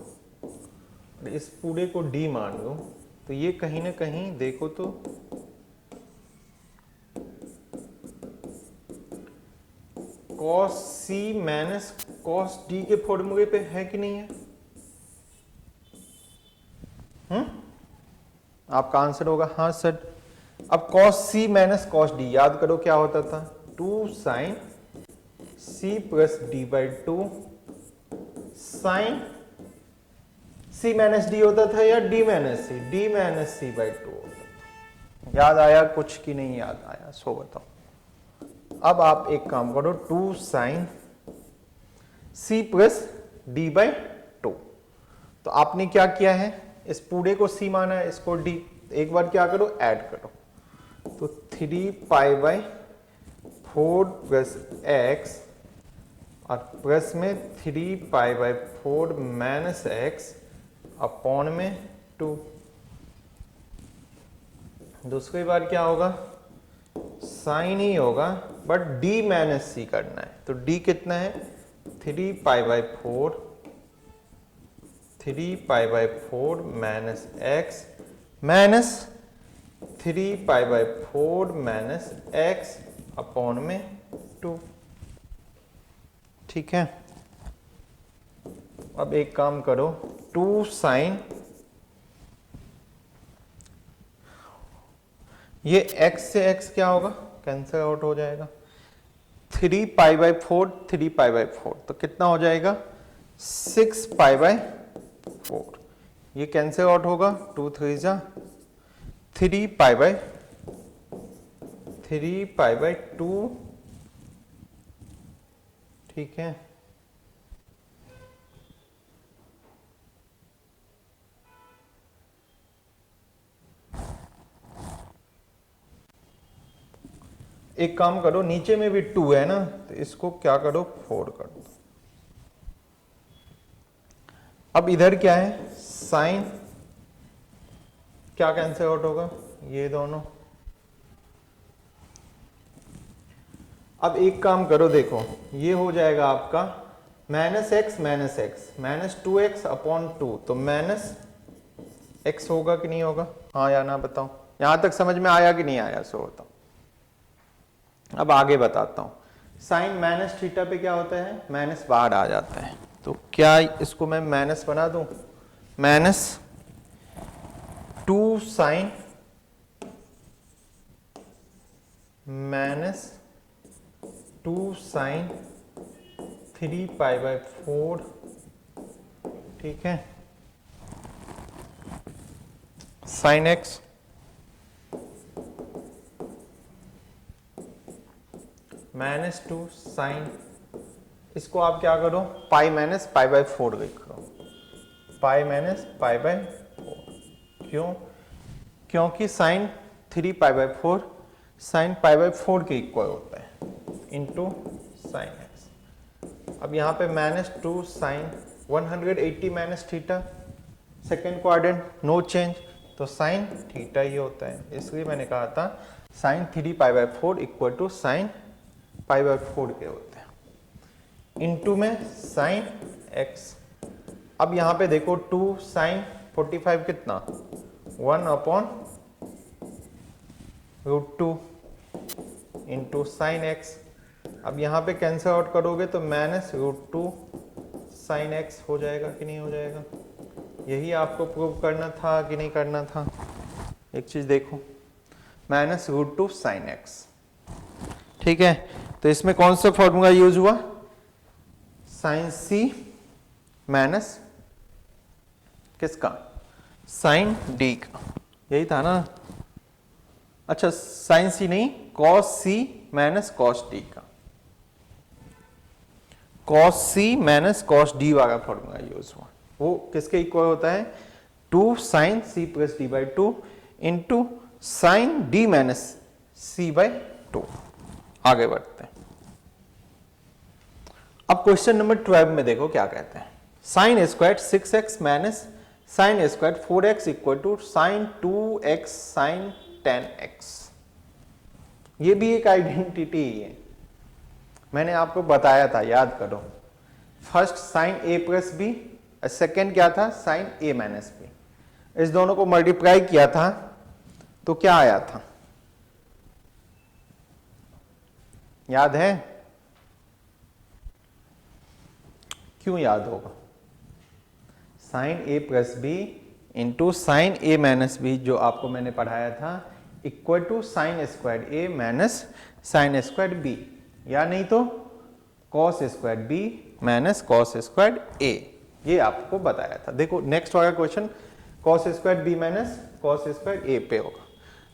और इस पूरे को D मान लूं, तो ये कहीं ना कहीं देखो तो कॉस सी माइनस कॉस डी के फॉर्मूले पे है कि नहीं है? आपका आंसर होगा हाँ सर। अब कॉस सी माइनस कॉस डी याद करो क्या होता था, 2 sine C plus D by 2 sine C minus d होता था या डी माइनस सी बाई 2 होता था। याद आया कुछ कि नहीं याद आया? सो बताओ। अब आप एक काम करो, 2 sine C plus D by 2। तो आपने क्या किया है, इस पूरे को सी माना है, इसको डी। एक बार क्या करो, ऐड करो, तो 3 पाई बाई 4 प्लस एक्स और प्लस में 3 pi by 4 minus x upon में 2। दूसरी बार क्या होगा, साइन ही होगा बट डी माइनस सी करना है। तो डी कितना है, 3 pi by 4 minus x minus 3 pi by 4 minus x upon में 2। ठीक है। अब एक काम करो, 2 साइन ये x से x क्या होगा, कैंसिल आउट हो जाएगा। 3 पाई बाई 4 तो कितना हो जाएगा, 6 पाई बाई 4। ये कैंसिल आउट होगा, 2 3 जा 3 पाई बाई 2। ठीक है। एक काम करो, नीचे में भी 2 है ना, तो इसको क्या करो, 4 कर दो। अब इधर क्या है, साइन क्या कैंसिल आउट होगा, ये दोनों। अब एक काम करो, देखो ये हो जाएगा आपका minus x minus 2x upon 2, तो माइनस एक्स होगा कि नहीं होगा, हाँ या ना बताओ। यहां तक समझ में आया कि नहीं आया, सो बताओ। अब आगे बताता हूं। साइन माइनस थीटा पे क्या होता है, माइनस बाहर आ जाता है, तो क्या इसको मैं माइनस बना दूं, minus 2 sine minus 2 sine 3 pi by 4। ठीक है, साइन एक्स माइनस 2 साइन, इसको आप क्या करो, पाई माइनस पाई बाई 4 लिख लो, पाई माइनस पाई बाई 4। क्यों, क्योंकि sine 3 pi by 4 sine pi by 4 के इक्वल होता है, इंटू साइन एक्स। अब यहाँ पे minus 2 sine 180 minus theta, second quadrant no change, तो साइन थीटा ही होता है। इसलिए मैंने कहा था sine 3 pi by 4 equal to sine pi by 4 के होते हैं, इंटू में साइन एक्स। अब यहाँ पे देखो 2 साइन 45 कितना, 1 अपॉन √2 इंटू साइन एक्स। अब यहाँ पे कैंसिल आउट करोगे तो माइनस √2 साइन एक्स हो जाएगा कि नहीं हो जाएगा। यही आपको प्रूव करना था कि नहीं करना था। एक चीज देखो, माइनस √2 साइन एक्स। ठीक है, तो इसमें कौन सा फॉर्मूला यूज हुआ, साइन सी माइनस किसका, साइन डी का, यही था ना। अच्छा, साइन सी नहीं, कॉस सी माइनस कॉस डी का, कॉस सी माइनस कॉस डी वाला फॉर्मूला यूज हुआ। वो किसके इक्वल होता है, 2 sine C plus D by 2 into sine d minus c by 2। आगे बढ़ते हैं। अब क्वेश्चन नंबर 12 में देखो क्या कहते हैं, sine square 6x minus sine square 4x equal to sine 2x sine 10x। ये भी एक आइडेंटिटी है, मैंने आपको बताया था, याद करो। First sine a plus b, second क्या था, साइन a माइनस बी। इस दोनों को मल्टीप्लाई किया था तो क्या आया था, याद है, क्यों याद होगा? Sine A plus B into sine A minus B जो आपको मैंने पढ़ाया था equal to sine square A minus sine square B, या नहीं तो cos square B minus cos square A, ये आपको बताया था। देखो नेक्स्ट वाला question cos square B minus cos square A पे होगा।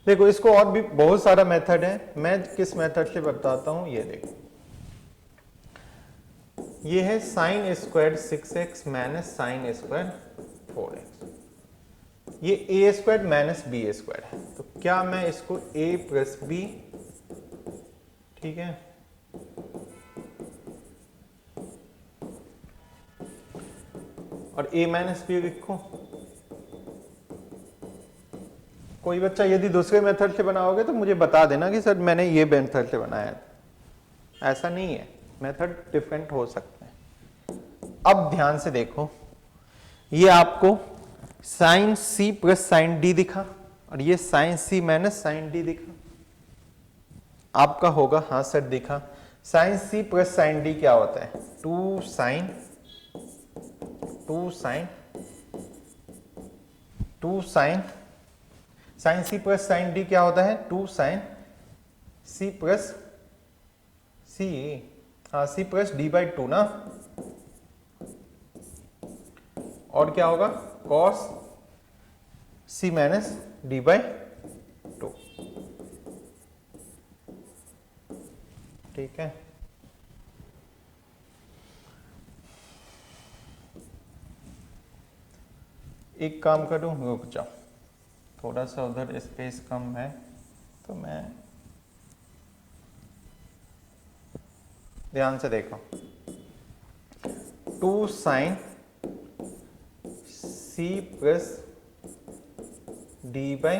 देखो इसको और भी बहुत सारा मेथड है, मैं किस मेथड से बताता हूं ये देखो। ये है sign square 6x minus sine square 4x, ये ए स्क्वायर माइनस बी स्क्वायर है। तो क्या मैं इसको a प्लस बी, ठीक है, और a माइनस बी लिखो। कोई बच्चा यदि दूसरे मेथड से बनाओगे तो मुझे बता देना कि सर मैंने ये मेथड से बनाया था। ऐसा नहीं है, मेथड डिफरेंट हो सकते हैं। अब ध्यान से देखो, ये आपको साइन सी प्लस साइन डी दिखा और ये साइन सी माइनस साइन डी दिखा। आपका होगा हाँ सर दिखा। साइन सी प्लस साइन डी क्या होता है? टू साइन साइन सी प्लस साइन डी क्या होता है? Two sine C plus c plus D by two ना, और क्या होगा? Cos C minus D by two, ठीक है। एक काम करूं, रुक जाओ, थोड़ा सा उधर स्पेस कम है तो मैं, ध्यान से देखो, two sine C plus D by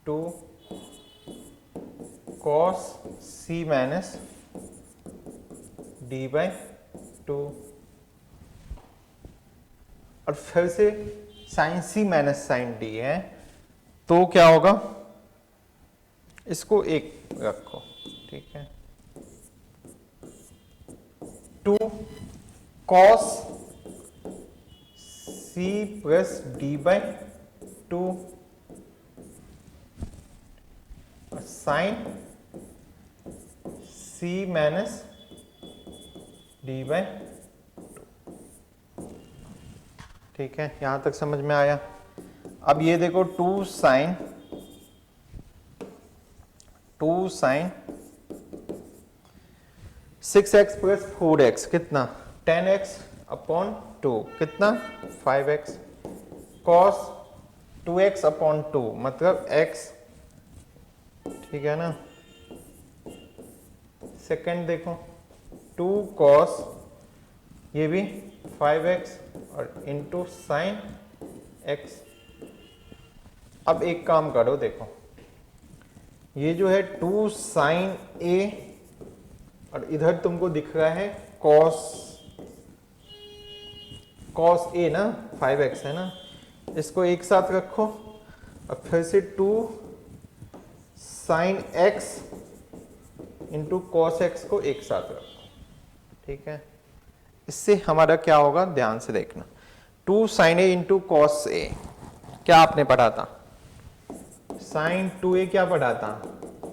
two cos C minus D by two, और फिर से साइन सी माइनस साइन डी है तो क्या होगा? इसको एक रखो, ठीक है। Two cos C plus D by two और sine C minus D by two, ठीक है। यहां तक समझ में आया? अब ये देखो two sign 6x plus 4x कितना? 10x अपॉन 2 कितना? 5x, कॉस 2x अपॉन 2 मतलब x, ठीक है ना। सेकंड देखो 2 कॉस ये भी 5x और इंटू साइन x। अब एक काम करो, देखो ये जो है 2 साइन a और इधर तुमको दिख रहा है कॉस a ना, 5x है ना, इसको एक साथ रखो और फिर से 2 sine x into cos x को एक साथ रखो, ठीक है। इससे हमारा क्या होगा? ध्यान से देखना, 2 sine a into cos a क्या आपने पढ़ा था? साइन 2a क्या पढ़ा था?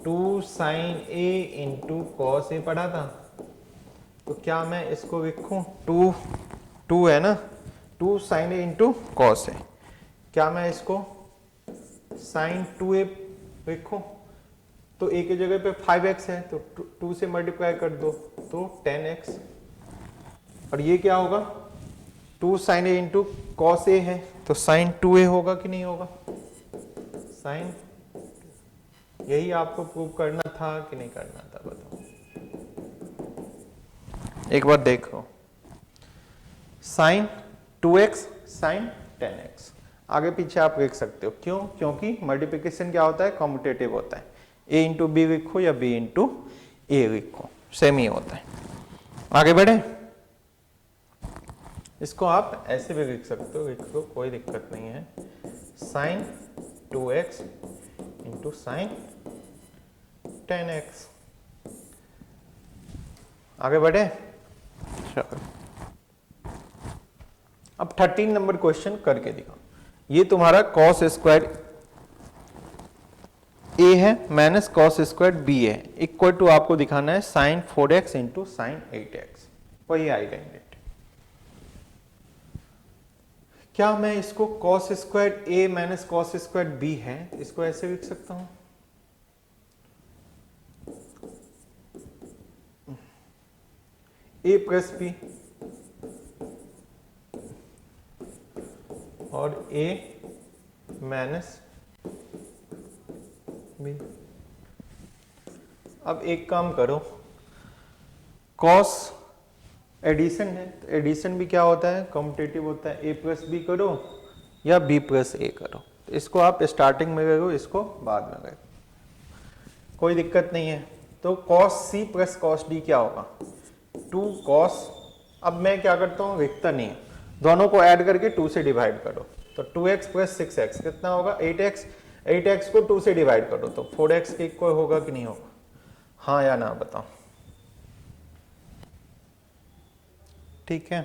2 sine a into cos a पढ़ा था। तो क्या मैं इसको लिखूं? 2 है ना, 2 sine a into cos a, क्या मैं इसको साइन 2a लिखूं? तो a की जगह पे 5x है तो 2 से मल्टीप्लाई कर दो तो 10x, और ये क्या होगा? 2 sine a into cos a है तो साइन 2a होगा कि नहीं होगा? साइन, यही आपको प्रूव करना था कि नहीं करना था, बताओ। एक बार देखो, साइन 2x साइन 10x, आगे पीछे आप लिख सकते हो, क्यों? क्योंकि मल्टीप्लिकेशन क्या होता है? कॉम्यूटेटिव होता है। a इंटू बी लिखो या b इंटू ए लिखो, सेम ही होता है। आगे बढ़े, इसको आप ऐसे भी लिख सकते हो, लिख लो, कोई दिक्कत नहीं है। Sign 2x into sine 10x, आगे बढ़े, चलो अब 13 नंबर क्वेश्चन करके दिखाओ। ये तुम्हारा कॉस स्क्वायर ए है माइनस कॉस स्क्वायर बी है, इक्वल टू आपको दिखाना है sign 4x into sine 8x, वही आएगा इनडेट। क्या मैं इसको cos square A minus cos square B है, इसको ऐसे लिख सकता हूं, ए प्लस बी और ए माइनस बी। अब एक काम करो, कॉस एडिशन है तो एडिशन भी क्या होता है, कॉम्पिटिटिव होता है, ए प्लस बी करो या बी प्लस ए करो। तो इसको आप स्टार्टिंग में करो, इसको बाद में करो, कोई दिक्कत नहीं है। तो कॉस सी प्लस कॉस डी क्या होगा, 2 कॉस, अब मैं क्या करता हूँ, लिखता नहीं है, दोनों को ऐड करके 2 से डिवाइड करो, तो 2x प्लस 6x कितना होगा 8x, 8x को 2 से डिवाइड करो तो 4x के इक्वल होगा कि नहीं होगा, हाँ या ना बताओ। ठीक है,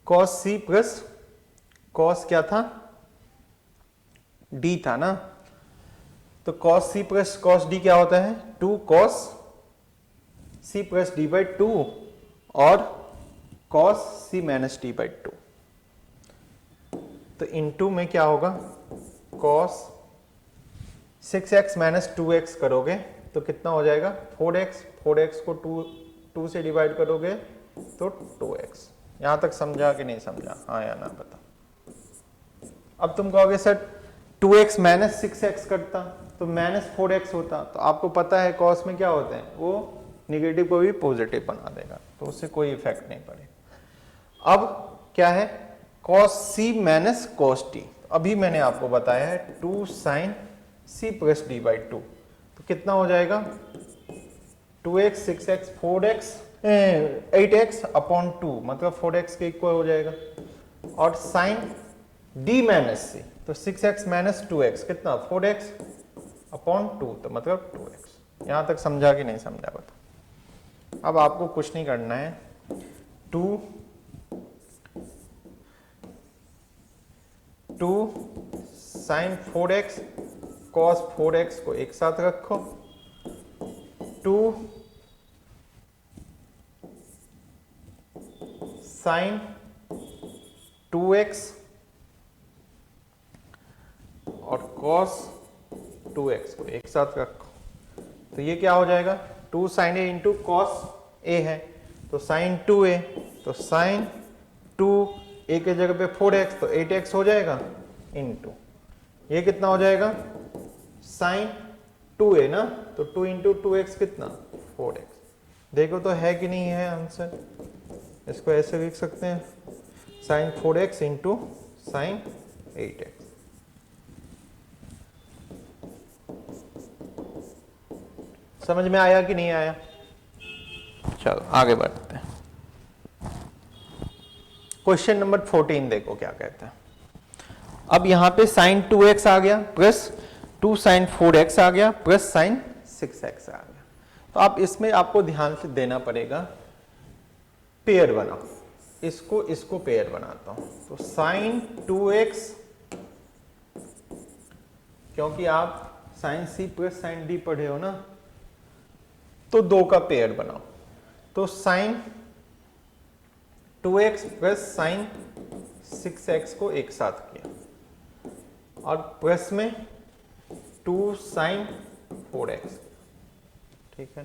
कॉस सी प्लस कॉस क्या था, डी था ना, तो कॉस सी प्लस कॉस डी क्या होता है, 2 cos C plus D by 2 और cos C minus D by 2। तो इनटू में क्या होगा, कॉस 6x माइनस 2x करोगे तो कितना हो जाएगा 4x, 4x को 2 से डिवाइड करोगे तो 2x। यहां तक समझा कि नहीं समझा, हाँ या ना बता। अब तुम कहोगे सर 2x माइनस 6x करता तो माइनस 4x होता, तो आपको पता है कॉस में क्या होते हैं, वो निगेटिव को भी पॉजिटिव बना देगा, तो उससे कोई इफेक्ट नहीं पड़ेगा। अब क्या है, कॉस सी माइनस कॉस डी, अभी मैंने आपको बताया है 2 sine C plus D by 2, तो कितना हो जाएगा 2x 6x 4x 8x upon 2, मतलब 4x के इक्वल हो जाएगा, और साइन डी माइनस सी तो 6x माइनस 2x कितना 4x अपॉन 2, तो मतलब 2x। यहां तक समझा कि नहीं समझा बता। अब आपको कुछ नहीं करना है, 2 साइन 4x कॉस 4x को एक साथ रखो, 2 साइन 2x और cos 2x को एक साथ रखो, तो ये क्या हो जाएगा 2 sign A into cos A है, तो साइन 2a, तो साइन 2 ए के जगह पे 4x तो 8x हो जाएगा, इंटू ये कितना हो जाएगा साइन 2a ना, तो 2 इंटू 2x कितना 4x। देखो तो है कि नहीं है आंसर, इसको ऐसे लिख सकते हैं sign 4x into sine 8x। समझ में आया कि नहीं आया, चलो आगे बढ़ते हैं। क्वेश्चन नंबर 14 देखो क्या कहते हैं। अब यहां पे साइन 2x आ गया प्लस 2 साइन 4x आ गया प्लस साइन 6x आ गया, तो आप इसमें आपको ध्यान से देना पड़ेगा, पेयर बनाओ, इसको पेयर बनाता हूं, तो साइन 2x, क्योंकि आप साइन सी प्लस साइन डी पढ़े हो ना, तो 2 का पेयर बनाओ, तो sign 2x plus sign 6x को एक साथ किया और प्लस में 2 साइन 4x, ठीक है।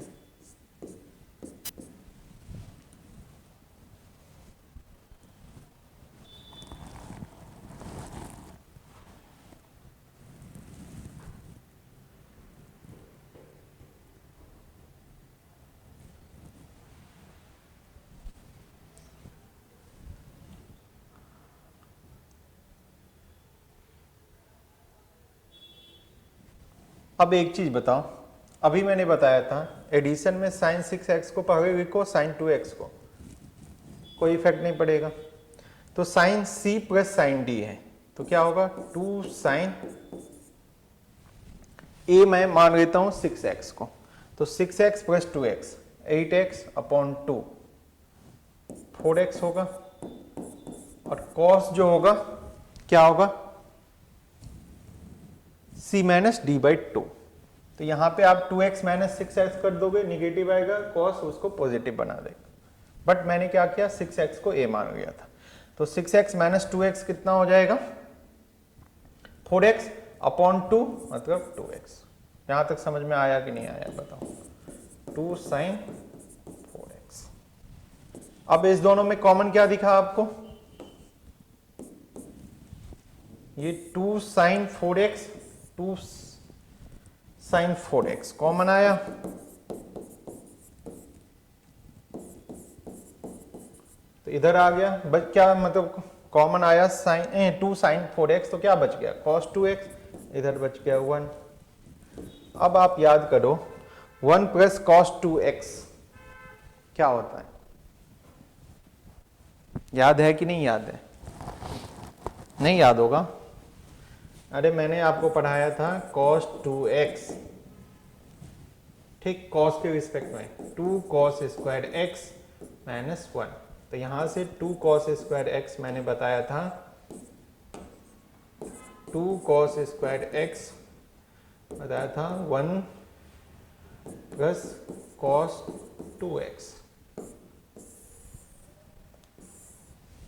अब एक चीज बताओ, अभी मैंने बताया था एडिशन में साइन 6x को पहले लिखो साइन 2x को, कोई इफेक्ट नहीं पड़ेगा, तो sine c plus sine D है, तो क्या होगा 2 साइन, ए मैं मान लेता हूं 6x को, तो 6x plus 2x 8x upon 2 4x होगा, और cos जो होगा क्या होगा c माइनस डी बाई 2। तो यहां पे आप 2x माइनस 6x कर दोगे, निगेटिव आएगा, cos उसको पॉजिटिव बना देगा। बट मैंने क्या किया 6x को a मान लिया था, तो 6x माइनस 2x कितना हो जाएगा 4x अपॉन 2 मतलब 2x। यहां तक समझ में आया कि नहीं आया बताओ, 2 साइन 4x। अब इस दोनों में कॉमन क्या दिखा आपको, ये 2 sign 4x 2 sign 4x common आया, तो इधर आ गया, बच क्या मतलब कॉमन आया साइन 2 साइन 4x, तो क्या बच गया cos 2x, इधर बच गया 1। अब आप याद करो 1 प्लस cos 2x क्या होता है, याद है कि नहीं याद है, नहीं याद होगा। अरे मैंने आपको पढ़ाया था cos 2x, ठीक, cos के रिस्पेक्ट में 2 cos स्क्वायर x माइनस 1, तो यहां से 2 cos स्क्वायर x मैंने बताया था 2 cos स्क्वायर x बताया था 1 प्लस cos 2x,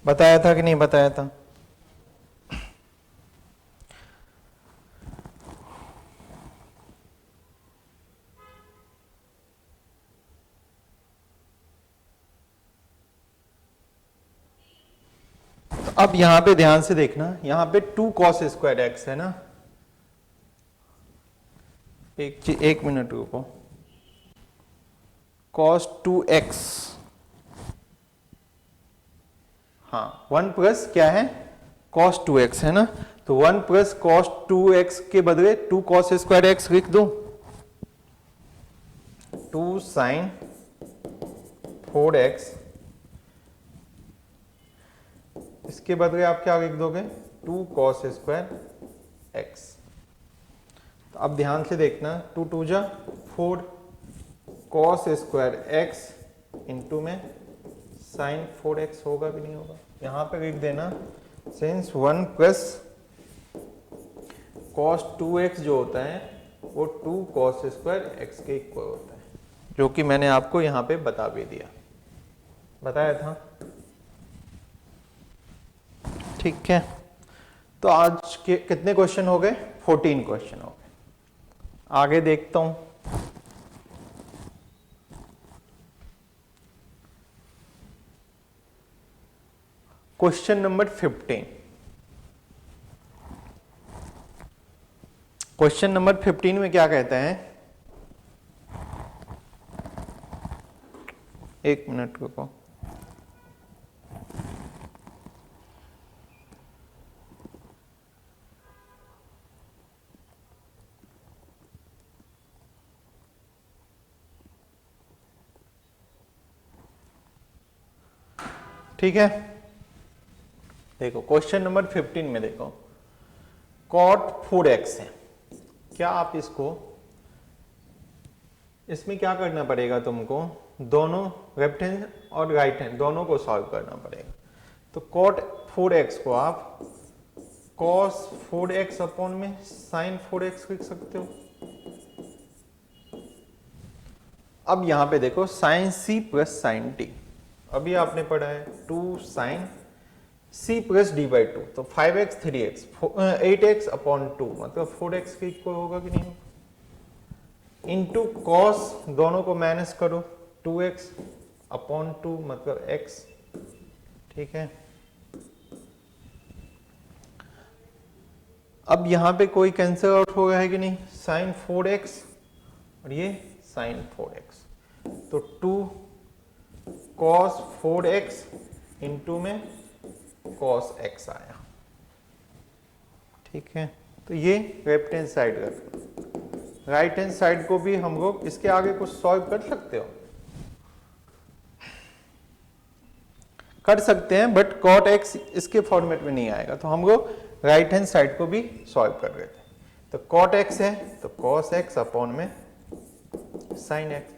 बताया था कि नहीं बताया था। अब यहां पे ध्यान से देखना, यहां पे 2 cos स्क्वायर x है ना, एक मिनट रुको, cos 2x, हाँ 1 प्लस क्या है cos 2x है ना, तो 1 प्लस cos 2x के बदले 2 cos स्क्वायर x लिख दो, 2 साइन 4x, इसके बदले आप क्या लिख दोगे 2 cos स्क्वायर x। तो अब ध्यान से देखना 2 2 जा 4 cos स्क्वायर x इंटू में साइन 4x होगा कि नहीं होगा, यहां पे लिख देना सिंस 1 प्लस cos 2x जो होता है वो 2 cos स्क्वायर x के इक्वल होता है, जो कि मैंने आपको यहां पे बता भी दिया, बताया था, ठीक है। तो आज के कितने क्वेश्चन हो गए, 14 क्वेश्चन हो गए। आगे देखता हूं, क्वेश्चन नंबर 15। क्वेश्चन नंबर 15 में क्या कहते हैं, एक मिनट रुको, ठीक है। देखो क्वेश्चन नंबर 15 में देखो cot 4x है, क्या आप इसको, इसमें क्या करना पड़ेगा तुमको, दोनों लेफ्ट हैंड और राइट हैंड दोनों को सॉल्व करना पड़ेगा। तो cot 4x को आप cos 4x अपॉन में sin 4x लिख सकते हो। अब यहां पे देखो sin c plus sin t, अभी आपने पढ़ा है 2 sine c plus D by 2, तो 5x 3x 8x अपॉन 2 मतलब 4x के इक्वल होगा कि नहीं होगा, इंटू कॉस दोनों को माइनस करो 2x अपॉन 2 मतलब x, ठीक है। अब यहां पे कोई कैंसिल आउट हो गया है कि नहीं, साइन 4x और ये साइन 4x, तो 2 cos 4x इंटू में cos x आया, ठीक है। तो ये लेफ्ट हैंड साइड रख, राइट हैंड साइड को भी हम लोग इसके आगे कुछ सॉल्व कर सकते हो, कर सकते हैं, बट कॉट एक्स इसके फॉर्मेट में नहीं आएगा, तो हम लोग राइट हैंड साइड को भी सॉल्व कर रहे थे। तो कॉट एक्स है तो कॉस एक्स अपॉन में साइन एक्स।